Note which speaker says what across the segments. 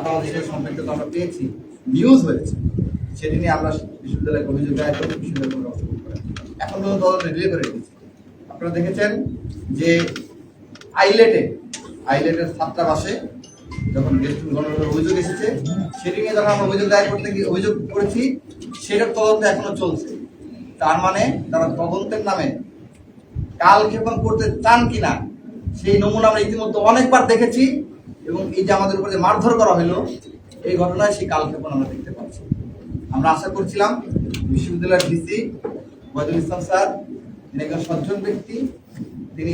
Speaker 1: চাঁদাবাজির সম্পর্কে আমরা পেয়েছি, নিউজ হয়েছে, সেটি নিয়ে আমরা বিশ্ববিদ্যালয়ের অভিযোগ দায়ের করে বিশ্ববিদ্যালয় এখন পর্যন্ত তদন্ত রিলে করে রেখেছি। আপনারা দেখেছেন যে আইলেটের ছাত্রাবাসে যখন গেস্ট গণনার অভিযোগ এসেছে, সেটি নিয়ে যখন আমরা অভিযোগ দায়ের করতে গিয়ে অভিযোগ করেছি, সেটার তদন্ত এখনো চলছে। তার মানে তারা তদন্তের নামে কালক্ষেপণ করতে চান কিনা সেই নমুনা আমরা ইতিমধ্যে অনেকবার দেখেছি, এবং এই যে আমাদের উপরে মারধর করা হলো, এই ঘটনায় সেই কালক্ষেপণ আমরা দেখতে পাচ্ছি। আমরা আশা করছিলাম বিশ্ববিদ্যালয়ের ভিসি ওয়াহিদুল ইসলাম স্যার, তিনি একজন সজ্জন ব্যক্তি, তিনি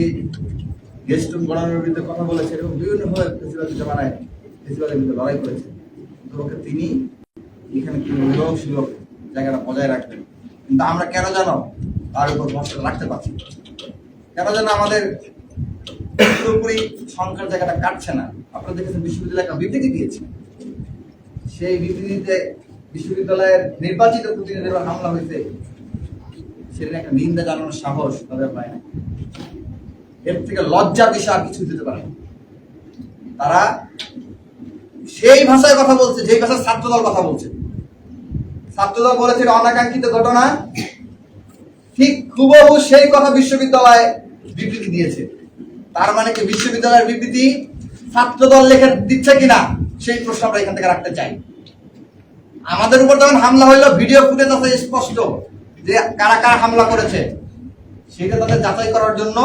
Speaker 1: গেস্ট রুম গণনার বিরুদ্ধে কথা বলেছেন এবং বিভিন্নভাবে ফেসিবাদের জামানায় ফেসিবাদের বিরুদ্ধে লড়াই করেছেন, তিনি এখানে কি সুলভ জায়গাটা বজায় রাখবেন। কিন্তু আমরা কেন যেন তার উপর ভরসা রাখতে পারছি, কেন যেন আমাদের পুরোপুরি সংখ্যার জায়গাটা কাটছে না। আপনারা দেখেছেন বিশ্ববিদ্যালয় একটা বিবৃতি দিয়েছে, সেই বিবৃতিতে বিশ্ববিদ্যালয়ের নির্বাচিত প্রতিনিধিদের হামলা হয়েছে, সেটা একটা নিন্দা জানানোর সাহস তাদের পায় না। এর থেকে লজ্জা বিষয় আর কিছু দিতে পারে না। তারা সেই ভাষায় কথা বলছে যেই ভাষায় ছাত্রদল কথা বলছে। ছাত্রদল বলেছে অনাকাঙ্ক্ষিত ঘটনা, ঠিক হুবহু সেই কথা বিশ্ববিদ্যালয় বিবৃতি দিয়েছে। তার মানে কি বিশ্ববিদ্যালয়ের বিবৃতি ছাত্রদল লেখে দিচ্ছে কিনা সেই প্রশ্ন আমরা এখান থেকে রাখতে চাই। আমাদের উপর যখন হামলা হইলো, ভিডিও ফুটেজ আছে স্পষ্ট যে কারা কারা হামলা করেছে, সেটা তাদের যাচাই করার জন্য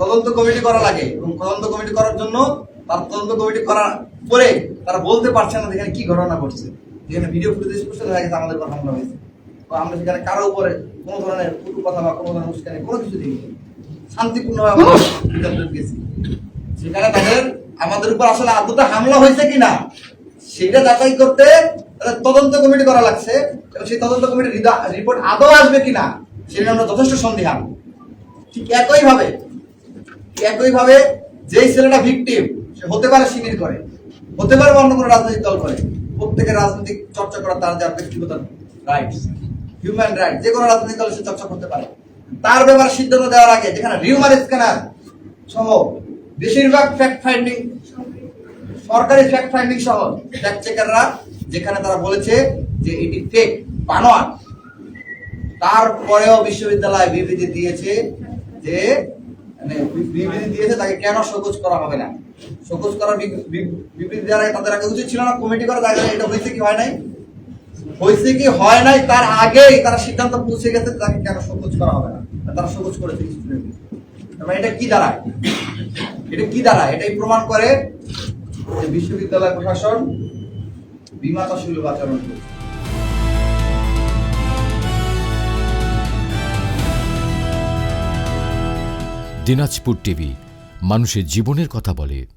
Speaker 1: তদন্ত কমিটি করা লাগে, এবং তদন্ত কমিটি করার জন্য তার তদন্ত কমিটি করার পরে তারা বলতে পারছে না যেখানে কি ঘটনা ঘটছে। যেখানে ভিডিও ফুটেজ স্পষ্ট দেখা গেছে আমাদের উপর হামলা হয়েছে, তো আমরা সেখানে কারো উপরে কোনো ধরনের কটু কথা বা কোনো ধরনের উস্কানি কোনো কিছু দিই, শান্তিপূর্ণভাবে গেছি। সেখানে তাদের আমাদের উপর আসলে আদৌটা হামলা হয়েছে কিনা সেটা যাচাই করতে তদন্ত কমিটি করা লাগছে, এবং সেই তদন্ত কমিটির রিপোর্ট আদৌ আসবে কিনা সেটা আমরা যথেষ্ট সন্দিহান। ঠিক একইভাবে যেই ছেলেটা ভিকটিম, সে হতে পারে শিবির করে, হতে পারে অন্য কোনো রাজনৈতিক দল করে, প্রত্যেকের রাজনৈতিক চর্চা করা তার যা ব্যক্তিগত রাইটস, হিউম্যান রাইট, যে কোনো রাজনৈতিক দল সে চর্চা করতে পারে। তার ব্যাপারে সিদ্ধান্ত দেওয়ার আগে যেখানে রিউমার স্ক্যানার সহ বেশিরভাগ ফ্যাক্ট ফাইন্ডিং, সরকারি ফ্যাক্ট ফাইন্ডিং সহ ফ্যাক্ট চেকাররা যেখানে তারা বলেছে যে এটি ফেক, বানোয়াট, তারপরেও বিশ্ববিদ্যালয় বিবৃতি দিয়েছে যে তাকে কেন শোকজ করা হবে না। শোকজ করার বিবৃতি দেওয়ার আগে তাদের আগে উচিত ছিল না কমিটি করা, এটা হয়েছে কি হয় নাই, তার আগেই তারা সিদ্ধান্ত পৌঁছে গেছে তাকে কেন শোকজ করা হবে না, তারা শোকজ করেছে। এটা কি দাঁড়ায়? এটাই প্রমাণ করে যে বিশ্ববিদ্যালয় প্রশাসন বিমাতা সুলভ আচরণ করছে।
Speaker 2: দিনাজপুর টিভি, মানুষের জীবনের কথা বলে।